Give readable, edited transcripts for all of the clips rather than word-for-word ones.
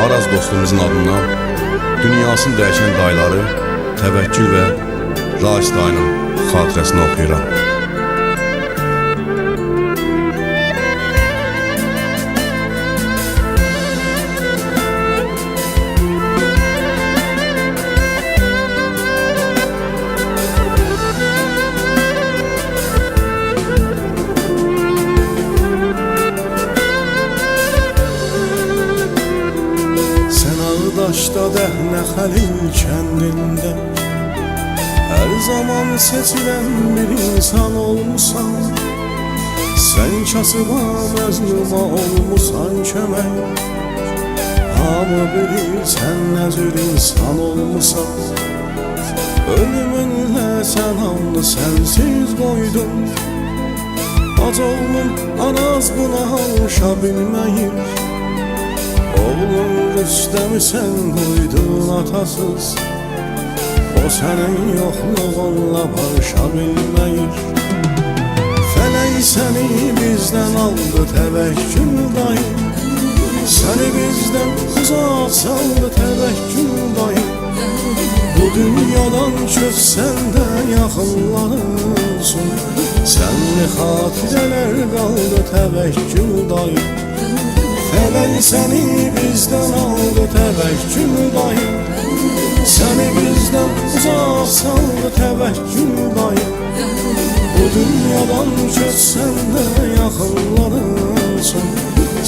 Araz dostumuzun adından dünyasını dəyişən dayıları Təvəkkül və Rais dayının xatirəsini oxuyuram. Daşda Dəhnə Xəlil kəndində hər zaman seçilən bir insan olmusan. Sən kasıba, məzluma olmusan kömək. Hamı bilir sən nə cür insan olmusan. Ölümünlə sən hamını sənsiz qoydun. Ac oğlum Araz buna alışa bilməyir. Oğlum Rüstəmi sən qoydun atasız. O sənin yoxluğunla barışa bilməyir. Fələk səni bizdən aldı Təvəkkül dayı. Səni bizdən uzaq saldı Təvəkkül dayı. Bu dünyadan köçsən də yaxınların olsun. Sənli xatirələr qaldı Təvəkkül dayı. Fələk səni bizdən aldı Təvəkkül dayı. Səni bizdən uzaq saldı Təvəkkül dayı. Bu dünyadan köçsən də yaxınların olsun.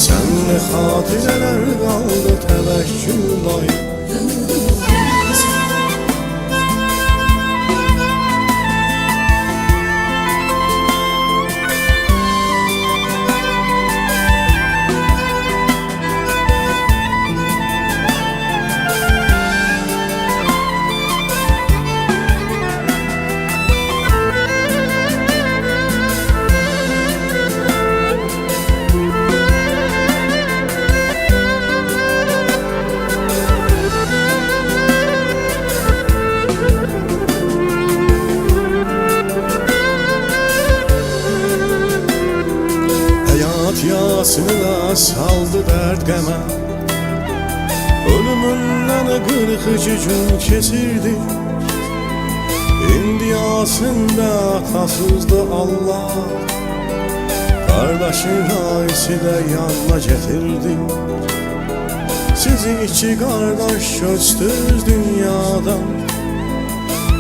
Sənli xatirələr qaldı Təvəkkül dayı. Yasını da saldı dərd qəmə. Ölümündən 42 gün keçirdi. İndi Yasin də atasızdı Allah. Qardaşı Raisi də yanına getirdi. Sizi iki qardaş köçdünüz dünyadan.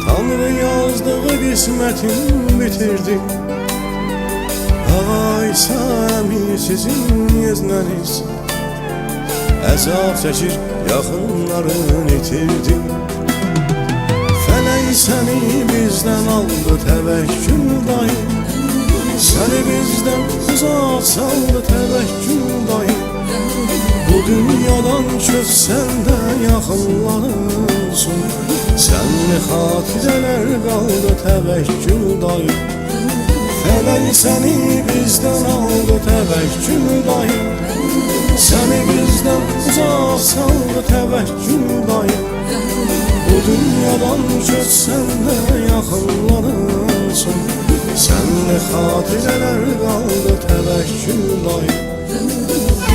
Tanrı yazdığı qismətin bitirdi. Aysa əmir sizin yeznəniz əzab çəkir, yaxınların itirdi. Fələk səni bizdən aldı Təvəkkül dayı. Səni bizdən uzaq saldı Təvəkkül dayı. Bu dünyadan köçsən də yaxınların olsun. Sənli xatirələr qaldı Təvəkkül dayı. Fələk səni bizdən aldı Təvəkkül dayı. Səni bizdən uzaq saldı Təvəkkül dayı. Bu dünyadan köçsən də yaxınların olsun. Sənli xatirələr qaldı Təvəkkül dayı.